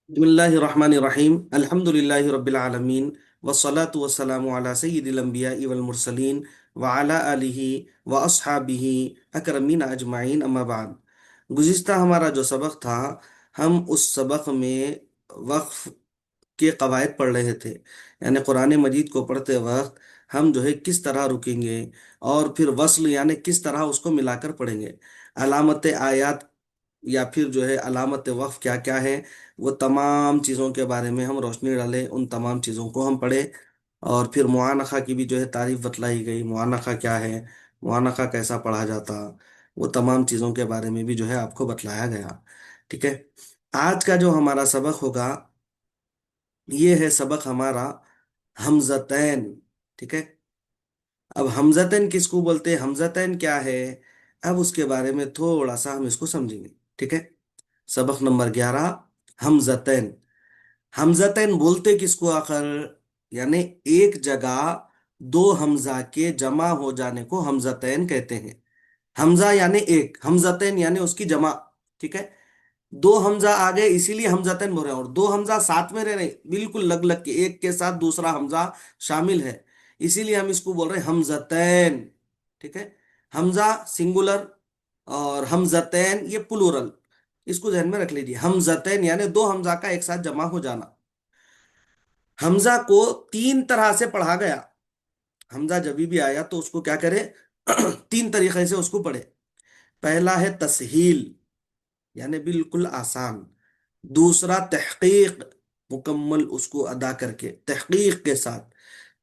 بسم الله الرحمن الرحيم الحمد لله رب العالمين والصلاة والسلام على سيد الأنبياء والمرسلين وعلى آله وأصحابه أكرمين أجمعين أما بعد. گزشتہ ہمارا جو سبق تھا، ہم اس سبق میں وقف کے قواعد پڑھ رہے تھے. یعنی قرآن مجید کو پڑھتے وقت ہم جو ہے کس طرح رکیں گے، اور پھر وصل یعنی کس طرح اس کو ملا کر پڑھیں گے. علامت آیات یا پھر جو ہے علامت وقف کیا کیا ہے، وہ تمام چیزوں کے بارے میں ہم روشنی ڈالے، ان تمام چیزوں کو ہم پڑھے. اور پھر معانخہ کی بھی جو ہے تعریف بتلائی گئی، معانخہ کیا ہے، معانخہ کیسا پڑھا جاتا، وہ تمام چیزوں کے بارے میں بھی جو ہے آپ کو بتلایا گیا. ٹھیک ہے. آج کا جو ہمارا سبق ہوگا، یہ ہے سبق ہمارا حمزتین. ٹھیک ہے. اب حمزتین کس کو بولتے ہیں، حمزتین کیا ہے، اب اس کے بارے میں تھوڑا سا ہم اس کو سمجھیں گے. ٹھیک ہے. سبق نمبر 11، حمزتین. حمزتین بولتے کس کو آخر، یعنی ایک جگہ دو حمزہ کے جمع ہو جانے کو حمزتین کہتے ہیں. حمزہ یعنی ایک، حمزتین یعنی اس کی جمع. ٹھیک ہے. دو حمزہ آ گئے اسی لیے حمزتین بول رہے ہیں، اور دو حمزہ ساتھ میں رہ رہے ہیں، بالکل لگ لگ کے ایک کے ساتھ دوسرا حمزہ شامل ہے، اسی لیے ہم اس کو بول رہے ہیں حمزتین. ٹھیک ہے. حمزہ سنگولر اور حمزتین یہ پلورل، اس کو ذہن میں رکھ لیجیے. حمزتین یعنی دو حمزہ کا ایک ساتھ جمع ہو جانا. حمزہ کو تین طرح سے پڑھا گیا. حمزہ جب بھی آیا تو اس کو کیا کرے تین طریقے سے اس کو پڑھے. پہلا ہے تسہیل، یعنی بالکل آسان. دوسرا تحقیق، مکمل اس کو ادا کر کے تحقیق کے ساتھ.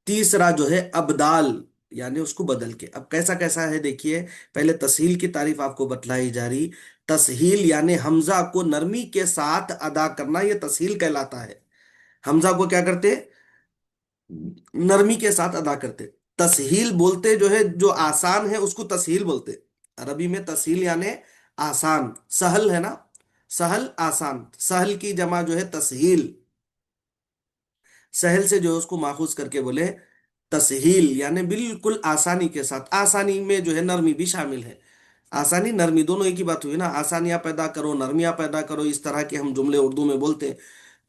تیسرا جو ہے ابدال، یعنی اس کو بدل کے. اب کیسا کیسا ہے دیکھیے. پہلے تسہیل کی تعریف آپ کو بتلائی جا رہی. تسہیل یعنی حمزہ کو نرمی کے ساتھ ادا کرنا، یہ تسہیل کہلاتا ہے. حمزہ کو کیا کرتے، نرمی کے ساتھ ادا کرتے. تسہیل بولتے جو ہے جو آسان ہے اس کو تسہیل بولتے. عربی میں تسہیل یعنی آسان، سہل ہے نا، سہل آسان. سہل کی جمع جو ہے تسہیل. سہل سے جو ہے اس کو ماخوذ کر کے بولے تسہیل، یعنی بالکل آسانی کے ساتھ. آسانی میں جو ہے نرمی بھی شامل ہے. آسانی نرمی دونوں ایک ہی بات ہوئی نا، آسانیاں پیدا کرو نرمیاں پیدا کرو، اس طرح کے ہم جملے اردو میں بولتے ہیں.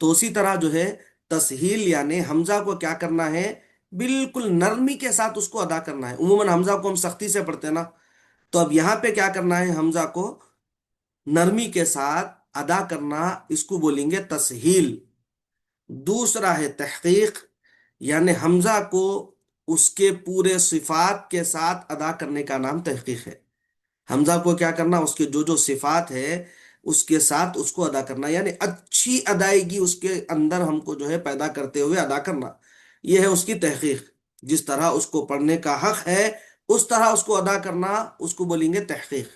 تو اسی طرح جو ہے تسہیل یعنی حمزہ کو کیا کرنا ہے، بالکل نرمی کے ساتھ اس کو ادا کرنا ہے. عموماً حمزہ کو ہم سختی سے پڑھتے ہیں نا، تو اب یہاں پہ کیا کرنا ہے، حمزہ کو نرمی کے ساتھ ادا کرنا، اس کو بولیں گے تسہیل. دوسرا ہے تحقیق، یعنی حمزہ کو اس کے پورے صفات کے ساتھ ادا کرنے کا نام تحقیق ہے. حمزہ کو کیا کرنا، اس کے جو جو صفات ہے اس کے ساتھ اس کو ادا کرنا، یعنی اچھی ادائیگی اس کے اندر ہم کو جو ہے پیدا کرتے ہوئے ادا کرنا. یہ ہے اس کی تحقیق. جس طرح اس کو پڑھنے کا حق ہے اس طرح اس کو ادا کرنا، اس کو بولیں گے تحقیق.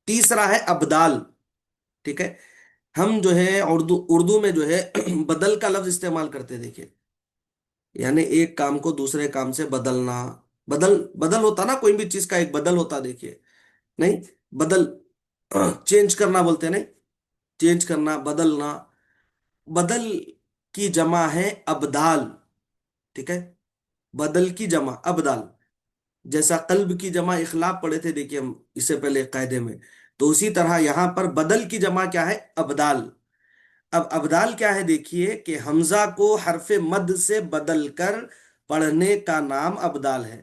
تیسرا ہے ابدال. ٹھیک ہے. ہم جو ہے اردو میں جو ہے بدل کا لفظ استعمال کرتے دیکھیں، یعنی ایک کام کو دوسرے کام سے بدلنا. بدل بدل ہوتا نا، کوئی بھی چیز کا ایک بدل ہوتا دیکھیے. نہیں، بدل چینج کرنا بولتے ہیں، نہیں، چینج کرنا بدلنا. بدل کی جمع ہے ابدال. ٹھیک ہے. بدل کی جمع ابدال. جیسا قلب کی جمع اخلاق پڑھے تھے دیکھیے ہم اس سے پہلے قاعدے میں، تو اسی طرح یہاں پر بدل کی جمع کیا ہے، ابدال. اب ابدال کیا ہے دیکھیے کہ حمزہ کو حرف مد سے بدل کر پڑھنے کا نام ابدال ہے.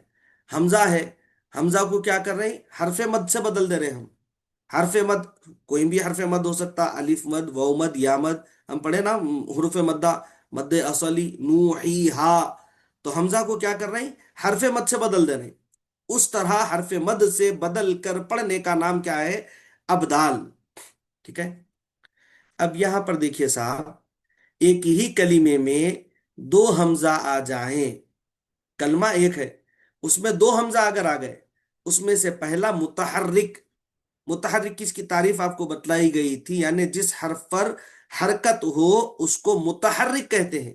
حمزہ ہے، حمزہ کو کیا کر رہے ہیں، حرف مد سے بدل دے رہے ہیں ہم. حرف مد کوئی بھی حرف مد ہو سکتا، الف مد، واو مد، یا مد. ہم پڑھے نا حروف مدہ، مد اصلی، نوحی، ہا. تو حمزہ کو کیا کر رہے ہیں، حرف مد سے بدل دے رہے ہیں. اس طرح حرف مد سے بدل کر پڑھنے کا نام کیا ہے، ابدال. ٹھیک ہے. اب یہاں پر دیکھیے صاحب، ایک ہی کلمے میں دو حمزہ آ جائیں، کلمہ ایک ہے اس میں دو حمزہ اگر آ گئے، اس میں سے پہلا متحرک. متحرک کس کی تعریف آپ کو بتلائی گئی تھی، یعنی جس حرف پر حرکت ہو اس کو متحرک کہتے ہیں.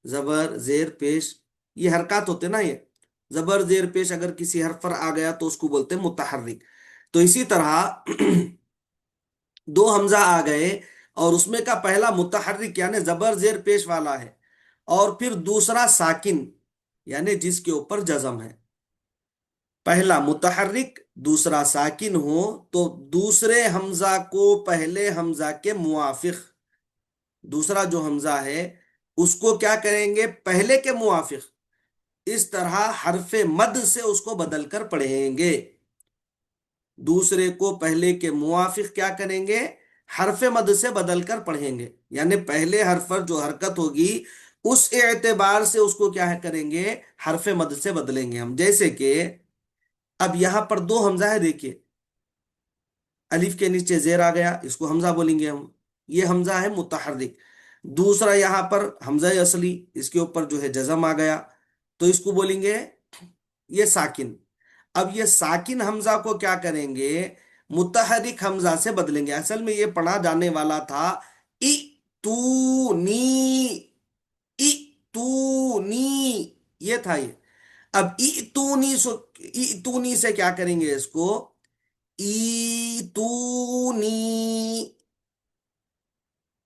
زبر زیر پیش یہ حرکات ہوتے نا، یہ زبر زیر پیش اگر کسی حرف پر آ گیا تو اس کو بولتے ہیں متحرک. تو اسی طرح دو حمزہ آ گئے اور اس میں کا پہلا متحرک یعنی زبر زیر پیش والا ہے، اور پھر دوسرا ساکن یعنی جس کے اوپر جزم ہے. پہلا متحرک دوسرا ساکن ہو تو دوسرے حمزہ کو پہلے حمزہ کے موافق دوسرا جو حمزہ ہے اس کو کیا کریں گے، پہلے کے موافق اس طرح حرف مد سے اس کو بدل کر پڑھیں گے، دوسرے کو پہلے کے موافق کیا کریں گے، حرف مد سے بدل کر پڑھیں گے، یعنی پہلے حرف پر جو حرکت ہوگی اس اعتبار سے اس کو کیا کریں گے، حرف مد سے بدلیں گے ہم۔ جیسے کہ اب یہاں پر دو حمزہ ہے، دیکھیے الف کے نیچے زیر آ گیا، اس کو حمزہ بولیں گے ہم، یہ حمزہ ہے متحرک۔ دوسرا یہاں پر حمزہ اصلی، اس کے اوپر جو ہے جزم آ گیا، تو اس کو بولیں گے یہ ساکن۔ اب یہ ساکن حمزہ کو کیا کریں گے، متحرک حمزہ سے بدلیں گے۔ اصل میں یہ پڑھا جانے والا تھا ای تو نی، ای تو نی، یہ تھا یہ۔ اب ای تو نی ای تو نی سے کیا کریں گے اس کو، ای تو نی،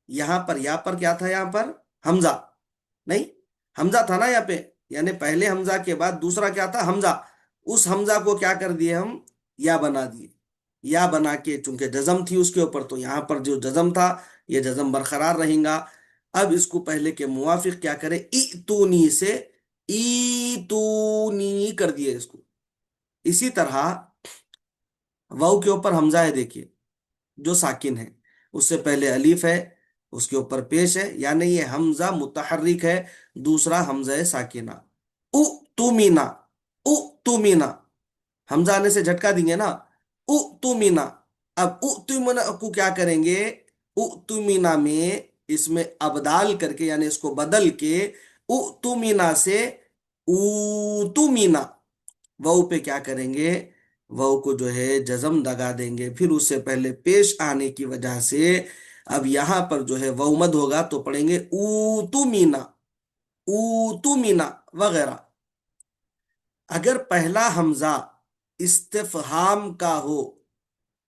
یہاں پر یا پر کیا تھا، یہاں پر حمزہ نہیں، حمزہ تھا نا یہاں پہ، یعنی پہلے حمزہ کے بعد دوسرا کیا تھا، حمزہ، اس حمزہ کو کیا کر دیے ہم، یا بنا دیے۔ یا بنا کے چونکہ جزم تھی اس کے اوپر، تو یہاں پر جو جزم تھا یہ جزم برقرار رہیں گا۔ اب اس کو پہلے کے موافق کیا کرے، ای تو نی سے ای تو نی کر دیے اس کو۔ اسی طرح واؤ کے اوپر حمزہ ہے، دیکھیے جو ساکن ہے، اس سے پہلے الف ہے، اس کے اوپر پیش ہے، یعنی یہ حمزہ متحرک ہے، دوسرا حمزہ ساکنہ، او تو مینا، او تو مینا، حمزہ آنے سے جھٹکا دیں گے نا، او تو مینا۔ اب او تو مینا کو کیا کریں گے، او تو مینا میں اس میں ابدال کر کے، یعنی اس کو بدل کے، او تو مینا سے او تو مینا، وو پہ کیا کریں گے، وو کو جو ہے جزم لگا دیں گے، پھر اس سے پہلے پیش آنے کی وجہ سے اب یہاں پر جو ہے وو مد ہوگا تو پڑھیں گے او تو مینا، او تو مینا وغیرہ۔ اگر پہلا حمزہ استفہام کا ہو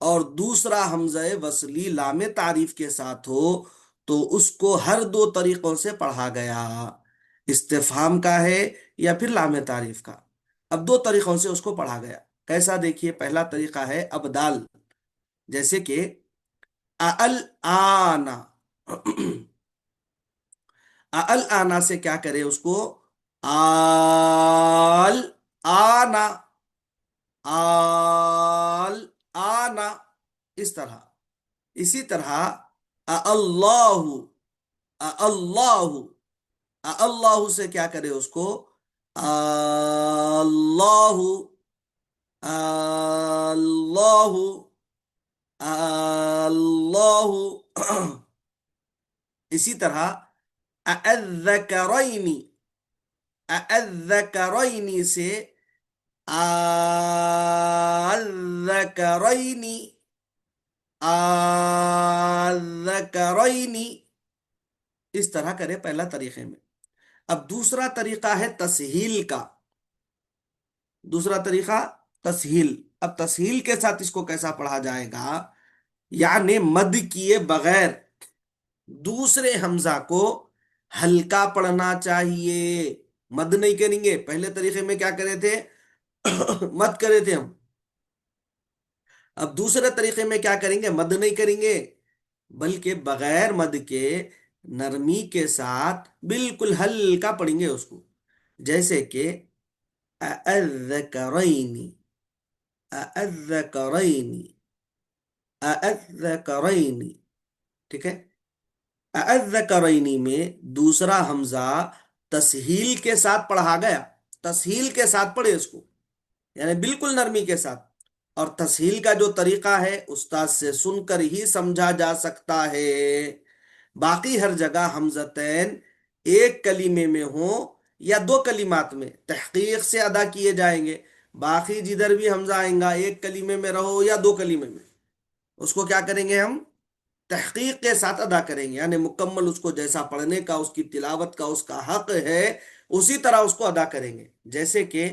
اور دوسرا حمزہ وصلی لام تعریف کے ساتھ ہو تو اس کو ہر دو طریقوں سے پڑھا گیا، استفہام کا ہے یا پھر لام تعریف کا، اب دو طریقوں سے اس کو پڑھا گیا۔ کیسا، دیکھیے پہلا طریقہ ہے ابدال، جیسے کہ اَل آنا، اَل آنا سے کیا کرے اس کو، آل آنا، آل آنا، اس طرح۔ اسی طرح اللہ، اللہ، اللہ سے کیا کرے اس کو، اللہ، اللہ، اللہ، اسی طرح الذکرین، الذکرین سے الذکرین، الذکرین، اس طرح کرے پہلا طریقے میں۔ اب دوسرا طریقہ ہے تسہیل کا، دوسرا طریقہ تسہیل۔ اب تسہیل کے ساتھ اس کو کیسا پڑھا جائے گا، یعنی مد کیے بغیر دوسرے حمزہ کو ہلکا پڑھنا چاہیے، مد نہیں کریں گے۔ پہلے طریقے میں کیا کرے تھے، مد کرے تھے ہم، اب دوسرے طریقے میں کیا کریں گے، مد نہیں کریں گے بلکہ بغیر مد کے نرمی کے ساتھ بالکل ہلکا پڑھیں گے اس کو، جیسے کہ اَذَّكَرَيْنِ، اَذَّكَرَيْنِ، اَذَّكَرَيْنِ، ٹھیک ہے۔ اَذَّكَرَيْنِ میں دوسرا حمزہ تسہیل کے ساتھ پڑھا گیا، تسہیل کے ساتھ پڑھے اس کو، یعنی بالکل نرمی کے ساتھ۔ اور تسہیل کا جو طریقہ ہے استاد سے سن کر ہی سمجھا جا سکتا ہے، باقی ہر جگہ حمزتین ایک کلمے میں ہوں یا دو کلمات میں تحقیق سے ادا کیے جائیں گے، باقی جدھر بھی حمزہ آئیں گا ایک کلمے میں رہو یا دو کلمے میں، اس کو کیا کریں گے ہم، تحقیق کے ساتھ ادا کریں گے، یعنی مکمل اس کو جیسا پڑھنے کا، اس کی تلاوت کا اس کا حق ہے اسی طرح اس کو ادا کریں گے۔ جیسے کہ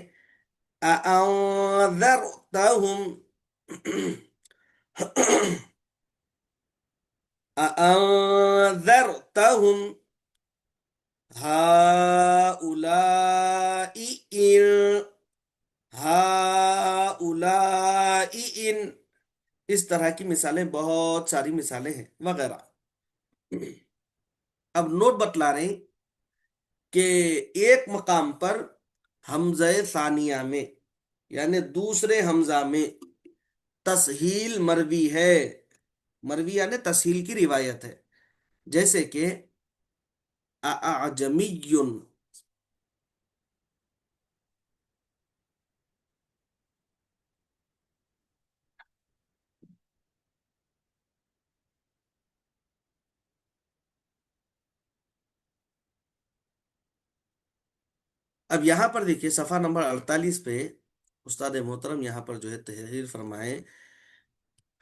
اَأَنذَرْتَهُمْ، اَأَنذَرْتَهُمْ هَؤُلَاءِ إِن، هَؤُلَاءِ إِن، اس طرح کی مثالیں، بہت ساری مثالیں ہیں وغیرہ۔ اب نوٹ بتلا رہے ہیں کہ ایک مقام پر حمزہ ثانیہ میں، یعنی دوسرے حمزہ میں تسہیل مروی ہے، مروی یعنی تسہیل کی روایت ہے، جیسے کہ اعجمی. اب یہاں پر دیکھیے صفحہ نمبر 48 پہ استاد محترم یہاں پر جو ہے تحریر فرمائے،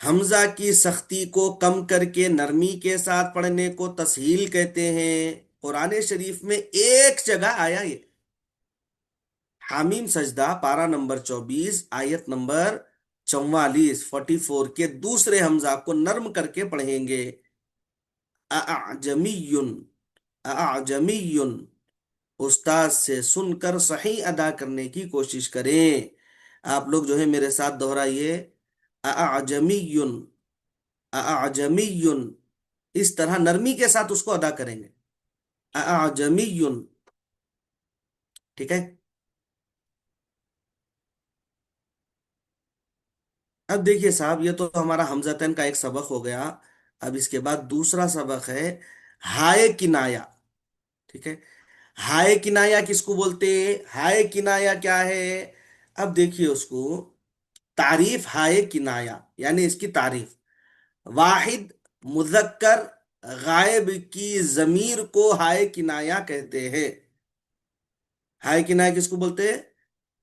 حمزہ کی سختی کو کم کر کے نرمی کے ساتھ پڑھنے کو تسہیل کہتے ہیں۔ قرآن شریف میں ایک جگہ آیا یہ، حامیم سجدہ پارہ نمبر 24 آیت نمبر 44 کے دوسرے حمزہ کو نرم کر کے پڑھیں گے، اعجمی، اعجمی، استاد سے سن کر صحیح ادا کرنے کی کوشش کریں۔ آپ لوگ جو ہے میرے ساتھ دہرائیے، اعجمی، اعجمی، اس طرح نرمی کے ساتھ اس کو ادا کریں گے، اعجمی، ٹھیک ہے۔ اب دیکھیے صاحب، یہ تو ہمارا حمزتین کا ایک سبق ہو گیا۔ اب اس کے بعد دوسرا سبق ہے ہائے کنایا، ٹھیک ہے۔ ہائے کنایا کس کو بولتے ہیں؟ ہائے کنایا کیا ہے؟ اب دیکھیے اس کو، تعریف ہائے کنایا یعنی اس کی تعریف، واحد مذکر غائب کی ضمیر کو ہائے کنایا کہتے ہیں۔ ہائے کنایا کس کو بولتے ہیں؟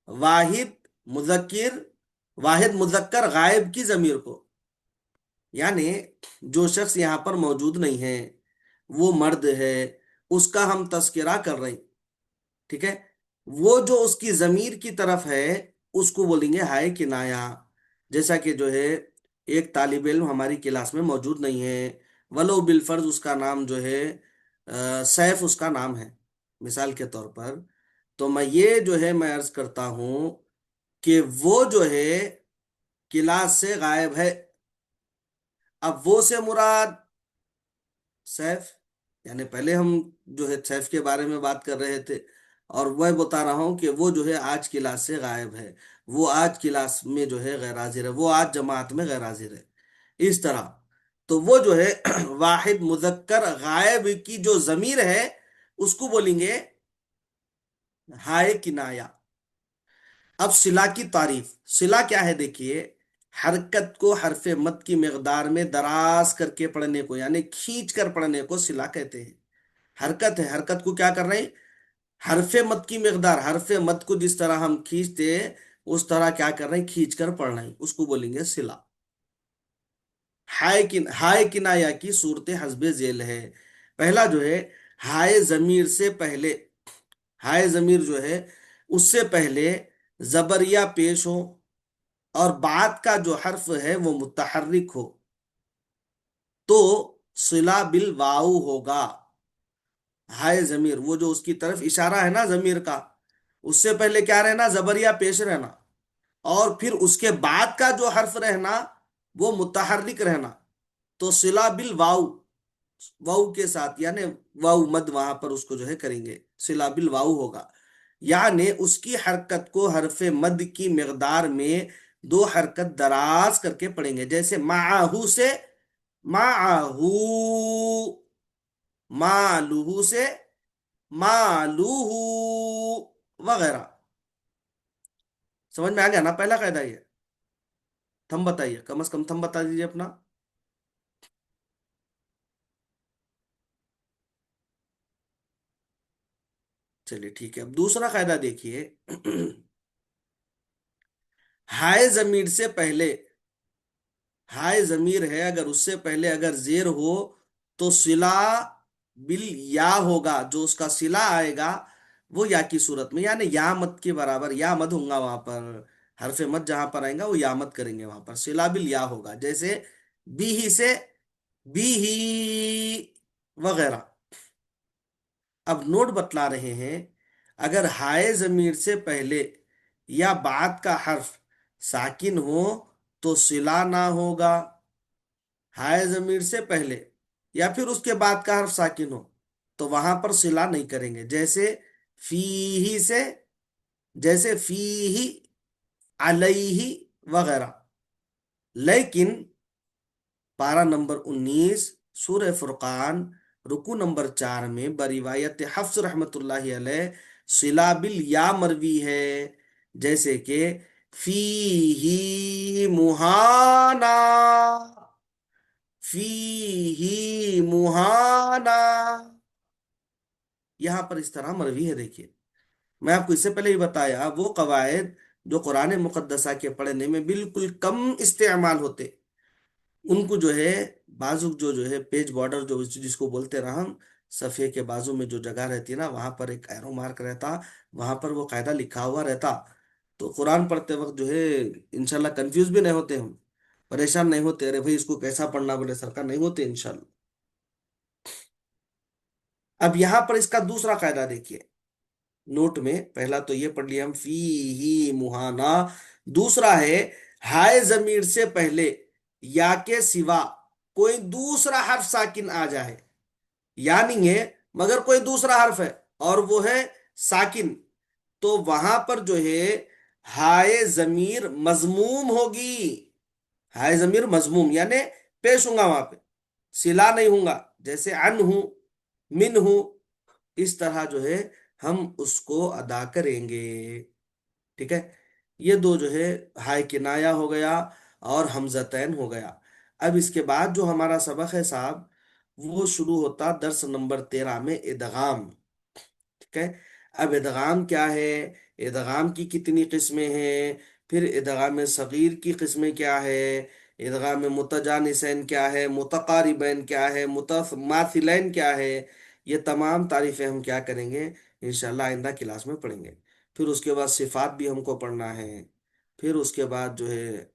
واحد مذکر، واحد مذکر غائب کی ضمیر کو، یعنی جو شخص یہاں پر موجود نہیں ہے، وہ مرد ہے، اس کا ہم تذکرہ کر رہے ہیں، ٹھیک ہے۔ وہ جو اس کی ضمیر کی طرف ہے اس کو بولیں گے ہائے کنایا۔ جیسا کہ جو ہے ایک طالب علم ہماری کلاس میں موجود نہیں ہے، ولو بالفرض اس کا نام جو ہے سیف اس کا نام ہے مثال کے طور پر، تو میں یہ جو ہے میں عرض کرتا ہوں کہ وہ جو ہے کلاس سے غائب ہے۔ اب وہ سے مراد سیف، یعنی پہلے ہم جو ہے سیف کے بارے میں بات کر رہے تھے، اور وہ بتا رہا ہوں کہ وہ جو ہے آج کلاس سے غائب ہے، وہ آج کلاس میں جو ہے غیر حاضر ہے، وہ آج جماعت میں غیر حاضر ہے، اس طرح۔ تو وہ جو ہے واحد مذکر غائب کی جو ضمیر ہے اس کو بولیں گے ہائے کنایا۔ اب صلہ کی تعریف، صلہ کیا ہے؟ دیکھیے، حرکت کو حرف مد کی مقدار میں دراز کر کے پڑھنے کو، یعنی کھینچ کر پڑھنے کو صلہ کہتے ہیں۔ حرکت ہے، حرکت کو کیا کر رہے ہیں؟ حرف مد کی مقدار، حرف مد کو جس طرح ہم کھینچتے ہیں اس طرح کیا کر رہے ہیں؟ کھینچ کر پڑھ رہے ہیں، اس کو بولیں گے صلہ۔ ہائے کنایا کی صورت حسب ذیل ہے۔ پہلا جو ہے ہائے ضمیر سے پہلے، ہائے ضمیر جو ہے اس سے پہلے زبریہ پیش ہو اور بعد کا جو حرف ہے وہ متحرک ہو تو صلہ بالواو ہوگا۔ ہائے ضمیر، وہ جو اس کی طرف اشارہ ہے نا ضمیر کا، اس سے پہلے کیا رہنا؟ زبریہ پیش رہنا، اور پھر اس کے بعد کا جو حرف رہنا وہ متحرک رہنا، تو صلہ بالواو، واو کے ساتھ، یعنی واو مد وہاں پر اس کو جو ہے کریں گے، صلہ بالواو ہوگا، یعنی اس کی حرکت کو حرف مد کی مقدار میں دو حرکت دراز کر کے پڑھیں گے، جیسے معہو سے معہو، مالوہو سے مالوہو، وغیرہ۔ سمجھ میں آ گیا نا پہلا قاعدہ یہ؟ تھم بتائیے، کم از کم تھم بتا دیجیے اپنا۔ چلیے ٹھیک ہے، اب دوسرا قاعدہ دیکھیے، ہائے ضمیر سے پہلے، ہائے ضمیر ہے اگر اس سے پہلے اگر زیر ہو تو صلہ بال یا ہوگا، جو اس کا صلہ آئے گا وہ یا کی صورت میں، یعنی یا مد کے برابر یا مد ہوں گا وہاں پر، حرف مد جہاں پر آئیں گا وہ یا مد کریں گے، وہاں پر صلہ بال یا ہوگا، جیسے بی ہی سے بی ہی، وغیرہ۔ اب نوٹ بتلا رہے ہیں، اگر ہائے ضمیر سے پہلے یا بعد کا حرف ساکن ہو تو صلہ نہ ہوگا، ہائے ضمیر سے پہلے یا پھر اس کے بعد کا حرف ساکن ہو تو وہاں پر صلہ نہیں کریں گے، جیسے فی ہی سے، جیسے فی ہی، علیہ وغیرہ۔ لیکن پارہ نمبر 19 سورہ فرقان رکو نمبر 4 میں بروایت حفص رحمت اللہ علیہ صلہ بالیا مروی ہے، جیسے کہ فی ہی مہانا، فی ہی مہانا، یہاں پر اس طرح مروی ہے، دیکھیے میں آپ کو اس سے پہلے ہی بتایا وہ قواعد جو قرآن مقدسہ کے پڑھنے میں بالکل کم استعمال ہوتے، ان کو جو ہے بازو جو ہے پیج بارڈر جو جس کو بولتے رہا ہم، صفحے کے بازو میں جو جگہ رہتی ہے نا، وہاں پر ایک ایرو مارک رہتا، وہاں پر وہ قاعدہ لکھا ہوا رہتا، تو قرآن پڑھتے وقت جو ہے انشاءاللہ کنفیوز بھی نہیں ہوتے ہم، پریشان نہیں ہوتے، ارے بھائی اس کو کیسا پڑھنا بولے سرکار، نہیں ہوتے انشاءاللہ۔ اب یہاں پر اس کا دوسرا قاعدہ دیکھیے، نوٹ میں پہلا تو یہ پڑھ لیا ہم فی ہی مہانا، دوسرا ہے ہائے ضمیر سے پہلے یا کے سوا کوئی دوسرا حرف ساکن آ جائے، یا نہیں ہے مگر کوئی دوسرا حرف ہے اور وہ ہے ساکن، تو وہاں پر جو ہے ہائے ضمیر مضموم ہوگی، ہائے ضمیر مضموم یعنی پیش ہوں گا وہاں پہ، صلہ نہیں ہوں گا، جیسے ان ہوں، من ہوں، اس طرح جو ہے ہم اس کو ادا کریں گے، ٹھیک ہے۔ یہ دو جو ہے ہائے کنایا ہو گیا اور حمزتین ہو گیا۔ اب اس کے بعد جو ہمارا سبق ہے صاحب، وہ شروع ہوتا درس نمبر 13 میں ادغام، ٹھیک ہے۔ اب ادغام کیا ہے، ادغام کی کتنی قسمیں ہیں، پھر ادغام صغیر کی قسمیں کیا ہے، ادغام متجانسین کیا ہے، متقاربین کیا ہے، متماثلین کیا ہے، یہ تمام تعریفیں ہم کیا کریں گے انشاءاللہ آئندہ کلاس میں پڑھیں گے۔ پھر اس کے بعد صفات بھی ہم کو پڑھنا ہے، پھر اس کے بعد جو ہے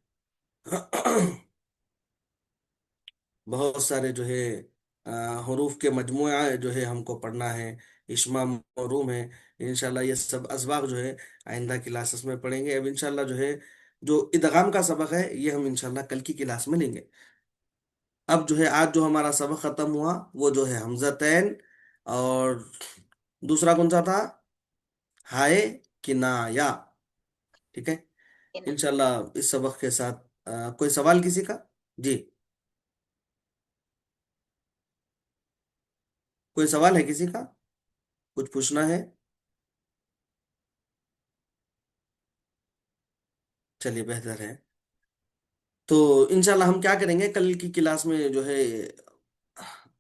بہت سارے جو ہے حروف کے مجموعہ جو ہے ہم کو پڑھنا ہے، اشمام موروم ہے، انشاءاللہ یہ سب اسباق جو ہے آئندہ کلاسز میں پڑھیں گے۔ اب انشاءاللہ جو ہے جو ادغام کا سبق ہے یہ ہم انشاءاللہ کل کی کلاس میں لیں گے۔ اب جو ہے آج جو ہمارا سبق ختم ہوا وہ جو ہے حمزتین، اور دوسرا کون سا تھا، ہائے کنایا، ٹھیک ہے۔ انشاءاللہ اس سبق کے ساتھ کوئی سوال کسی کا؟ جی، کوئی سوال ہے کسی کا، کچھ پوچھنا ہے؟ چلیے بہتر ہے، تو انشاءاللہ ہم کیا کریں گے کل کی کلاس میں جو ہے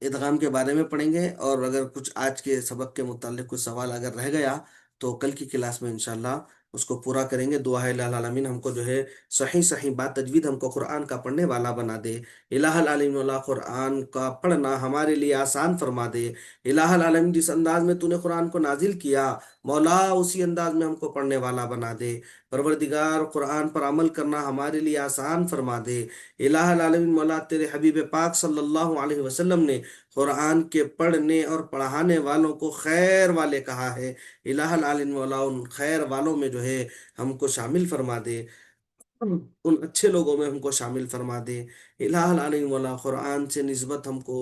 ادغام کے بارے میں پڑھیں گے، اور اگر کچھ آج کے سبق کے متعلق کچھ سوال اگر رہ گیا تو کل کی کلاس میں انشاءاللہ اس کو پورا کریں گے۔ دعا ہے الہ العالمین ہم کو جو ہے صحیح صحیح بات تجوید ہم کو قرآن کا پڑھنے والا بنا دے، الہ العالمین اللہ قرآن کا پڑھنا ہمارے لیے آسان فرما دے، الہ العالمین جس انداز میں تو نے قرآن کو نازل کیا مولا اسی انداز میں ہم کو پڑھنے والا بنا دے، پروردگار قرآن پر عمل کرنا ہمارے لیے آسان فرما دے، الہ العالمین مولا تیرے حبیب پاک صلی اللہ علیہ وسلم نے قرآن کے پڑھنے اور پڑھانے والوں کو خیر والے کہا ہے، الہ العالمین مولا ان خیر والوں میں جو ہے ہم کو شامل فرما دے، ان اچھے لوگوں میں ہم کو شامل فرما دے، الہ العالمین مولا قرآن سے نسبت ہم کو،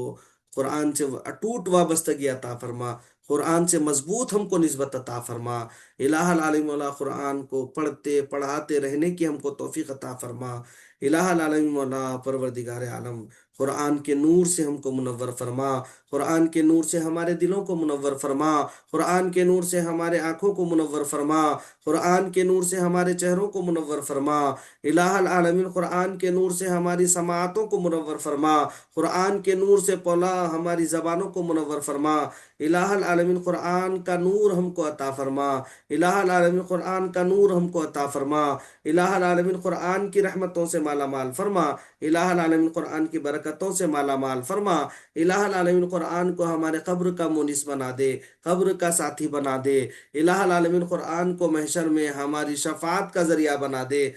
قرآن سے اٹوٹ وابستگی عطا فرما، قرآن سے مضبوط ہم کو نسبت عطا فرما، الہ العالمین مولا قرآن کو پڑھتے پڑھاتے رہنے کی ہم کو توفیق عطا فرما، الہ العالمین مولا پروردگار عالم قرآن کے نور سے ہم کو منور فرما، قرآن کے نور سے ہمارے دلوں کو منور فرما، قرآن کے نور سے ہمارے آنکھوں کو منور فرما، قرآن کے نور سے ہمارے چہروں کو منور فرما، الہ العالمین قرآن کے نور سے ہماری سماعتوں کو منور فرما، قرآن کے نور سے پولا ہماری زبانوں کو منور فرما، الہ العالمین قرآن کا نور ہم کو عطا فرما، الہ العالمین قرآن کا نور ہم کو عطا فرما، الہ العالمین قرآن کی رحمتوں سے مالا مال فرما، الہ العالمین قرآن کی برکتوں سے مالا مال فرما، الہ العالمین قرآن کو ہمارے قبر کا مونس بنا دے، قبر کا ساتھی بنا دے، الہ العالمین قرآن کو محشر میں ہماری شفاعت کا ذریعہ بنا دے،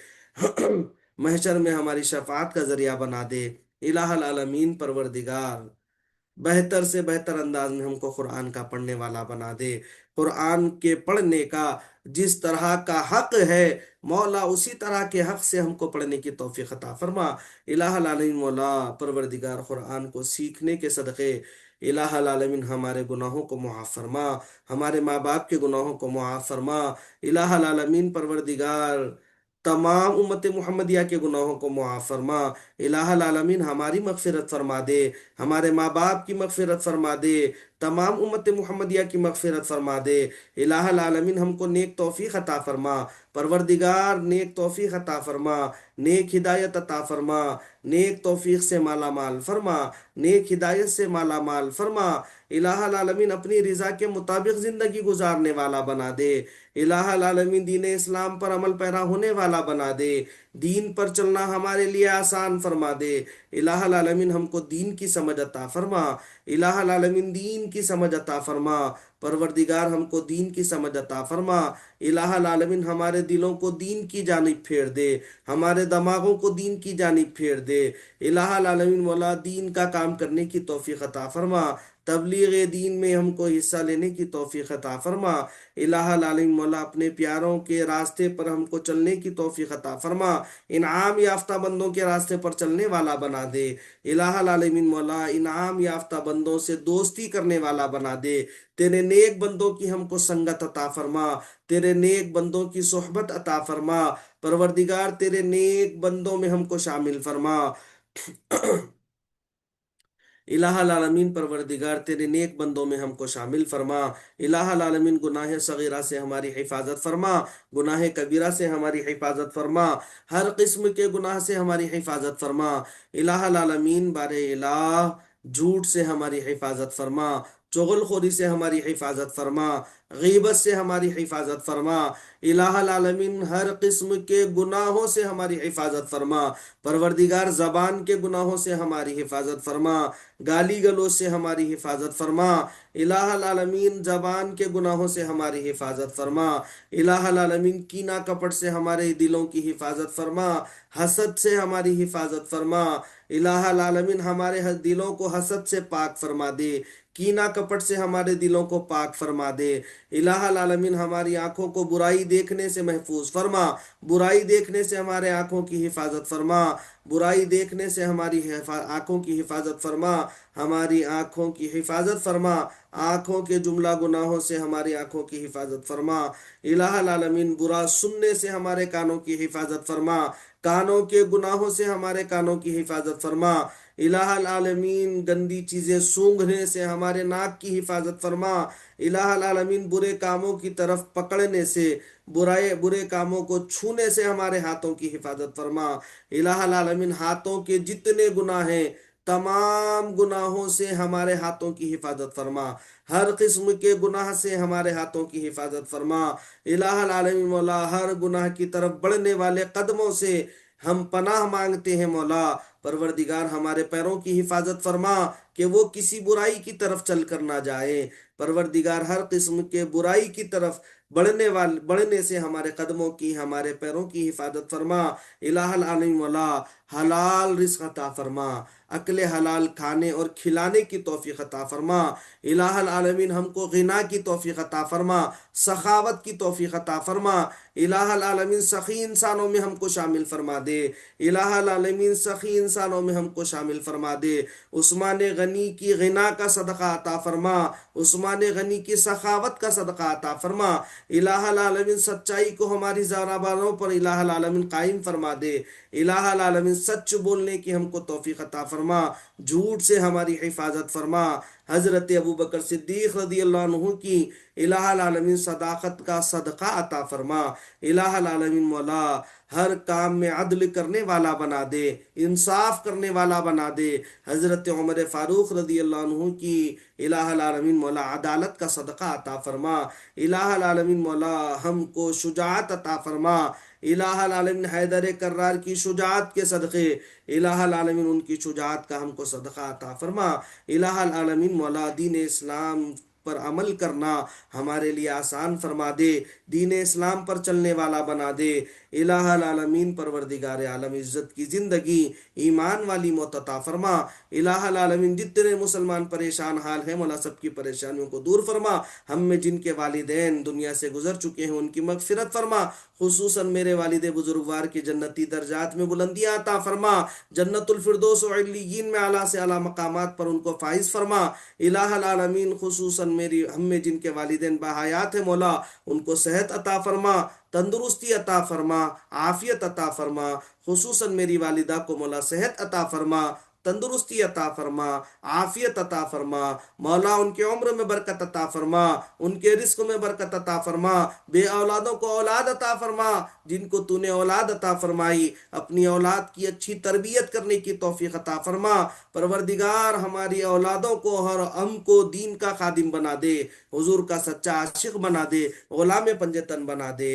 محشر میں ہماری شفاعت کا ذریعہ بنا دے، الہ العالمین پروردگار بہتر سے بہتر انداز میں ہم کو قرآن کا پڑھنے والا بنا دے، قرآن کے پڑھنے کا جس طرح کا حق ہے مولا اسی طرح کے حق سے ہم کو پڑھنے کی توفیق عطا فرما، الہ العالمین مولا پروردگار قرآن کو سیکھنے کے صدقے الہ العالمین ہمارے گناہوں کو معاف فرما، ہمارے ماں باپ کے گناہوں کو معاف فرما۔ الہ العالمین پروردگار تمام امت محمدیہ کے گناہوں کو معاف فرما۔ الہ العالمین ہماری مغفرت فرما دے، ہمارے ماں باپ کی مغفرت فرما دے، تمام امت محمدیہ کی مغفرت فرما دے۔ الہ العالمین ہم کو نیک توفیق عطا فرما، پروردگار نیک توفیق عطا فرما، نیک ہدایت عطا فرما، نیک توفیق سے مالا مال فرما، نیک ہدایت سے مالا مال فرما۔ الہ العالمین اپنی رضا کے مطابق زندگی گزارنے والا بنا دے۔ الہ العالمین دین اسلام پر عمل پیرا ہونے والا بنا دے، دین پر چلنا ہمارے لیے آسان فرما دے۔ الہ العالمین ہم کو دین کی سمجھ عطا فرما، الہ العالمین دین کی سمجھ عطا فرما، پروردگار ہم کو دین کی سمجھ عطا فرما۔ الہ العالمین ہمارے دلوں کو دین کی جانب پھیر دے، ہمارے دماغوں کو دین کی جانب پھیر دے۔ الہ العالمین مولا دین کا کام کرنے کی توفیق عطا فرما، تبلیغ دین میں ہم کو حصہ لینے کی توفیق عطا فرما۔ الہ العالمین مولا اپنے پیاروں کے راستے پر ہم کو چلنے کی توفیق عطا فرما، انعام یافتہ بندوں کے راستے پر چلنے والا بنا دے۔ الہ العالمین مولا انعام یافتہ بندوں سے دوستی کرنے والا بنا دے، تیرے نیک بندوں کی ہم کو سنگت عطا فرما، تیرے نیک بندوں کی صحبت عطا فرما، پروردگار تیرے نیک بندوں میں ہم کو شامل فرما۔ الہ العالمین پروردگار تیرے نیک بندوں میں ہم کو شامل فرما۔ الہ العالمین گناہ صغیرہ سے ہماری حفاظت فرما، گناہ کبیرہ سے ہماری حفاظت فرما، ہر قسم کے گناہ سے ہماری حفاظت فرما۔ الہ العالمین بار الہ جھوٹ سے ہماری حفاظت فرما، چغل خوری سے ہماری حفاظت فرما، غیبت سے ہماری حفاظت فرما۔ الہ العالمین ہر قسم کے گناہوں سے ہماری حفاظت فرما، پروردگار زبان کے گناہوں سے ہماری حفاظت فرما، گالی گلوچ سے ہماری حفاظت فرما۔ الہ العالمین زبان کے گناہوں سے ہماری حفاظت فرما، الہ العالمین کینہ کپٹ سے ہمارے دلوں کی حفاظت فرما، حسد سے ہماری حفاظت فرما۔ الہ العالمین ہمارے دلوں کو حسد سے پاک فرما دے، کینہ کپٹ سے ہمارے دلوں کو پاک فرما دے۔ الہ العالمین ہماری آنکھوں کو برائی دیکھنے سے محفوظ فرما، برائی دیکھنے سے ہمارے آنکھوں کی حفاظت فرما، برائی دیکھنے سے ہماری آنکھوں کی حفاظت فرما، ہماری آنکھوں کی حفاظت فرما، آنکھوں کے جملہ گناہوں سے ہماری آنکھوں کی حفاظت فرما۔ الہ العالمین برا سننے سے ہمارے کانوں کی حفاظت فرما، کانوں کے گناہوں سے ہمارے کانوں کی حفاظت فرما۔ الہ العالمین گندی چیزیں سونگھنے سے ہمارے ناک کی حفاظت فرما۔ الہ العالمین برے کاموں کی طرف پکڑنے سے، برے کاموں کو چھونے سے ہمارے ہاتھوں کی حفاظت فرما۔ الہ العالمین ہاتھوں کے جتنے گناہ ہیں تمام گناہوں سے ہمارے ہاتھوں کی حفاظت فرما، ہر قسم کے گناہ سے ہمارے ہاتھوں کی حفاظت فرما۔ الہ العالمین مولا ہر گناہ کی طرف بڑھنے والے قدموں سے ہم پناہ مانگتے ہیں مولا، پروردگار ہمارے پیروں کی حفاظت فرما کہ وہ کسی برائی کی طرف چل کر نہ جائیں، پروردگار ہر قسم کے برائی کی طرف بڑھنے سے ہمارے قدموں کی، ہمارے پیروں کی حفاظت فرما۔ الہ العالمین مولا حلال رزق عطا فرما، اکل حلال کھانے اور کھلانے کی توفیق عطا فرما۔ الہ العالمین ہم کو غنا کی توفیق عطا فرما، سخاوت کی توفیق عطا فرما۔ الہ العالمین سخی انسانوں میں ہم کو شامل فرما دے، الہ العالمین سخی انسانوں میں ہم کو شامل فرما دے۔ عثمان غنی کی غنا کا صدقہ عطا فرما، عثمان غنی کی سخاوت کا صدقہ عطا فرما۔ الہ العالمین سچائی کو ہماری زبانوں پر الہ العالمین قائم فرما دے، الہ العالمین سچ بولنے کی ہم کو توفیق عطا فرما، جھوٹ سے ہماری حفاظت فرما۔ حضرت ابوبکر صدیق رضی اللہ عنہ کی الہ العالمین صداقت کا صدقہ عطا فرما۔ الہ العالمین مولا ہر کام میں عدل کرنے والا بنا دے، انصاف کرنے والا بنا دے۔ حضرت عمر فاروق رضی اللہ عنہ کی الہ العالمین مولا عدالت کا صدقہ عطا فرما۔ الہ العالمین مولا ہم کو شجاعت عطا فرما، الہ العالمین حیدر کرار کی شجاعت کے صدقے الہ العالمین ان کی شجاعت کا ہم کو صدقہ عطا فرما۔ الہ العالمین مولا دین اسلام پر عمل کرنا ہمارے لیے آسان فرما دے، دین اسلام پر چلنے والا بنا دے۔ الہ العالمین پروردگار عالم عزت کی زندگی ایمان والی موت عطا فرما۔ الہ العالمین جتنے مسلمان پریشان حال ہیں مولا سب کی پریشانیوں کو دور فرما۔ ہم میں جن کے والدین دنیا سے گزر چکے ہیں ان کی مغفرت فرما، خصوصاً میرے والد بزرگوار کی جنتی درجات میں بلندیاں عطا فرما، جنت الفردوس و علیین میں اعلیٰ سے اعلیٰ مقامات پر ان کو فائز فرما۔ الہ العالمین خصوصاً ہم میں جن کے والدین باحیات ہیں مولا ان کو صحت عطا فرما، تندرستی عطا فرما، عافیت عطا فرما، خصوصاً میری والدہ کو مولا صحت عطا فرما، تندرستی عطا فرما، عافیت عطا فرما، مولا ان کے عمر میں برکت عطا فرما، ان کے رزق میں برکت عطا فرما، بے اولادوں کو اولاد عطا فرما، جن کو تو نے اولاد عطا فرمائی اپنی اولاد کی اچھی تربیت کرنے کی توفیق عطا فرما۔ پروردگار ہماری اولادوں کو اور ہم کو دین کا خادم بنا دے، حضور کا سچا عاشق بنا دے، غلام پنجتن بنا دے۔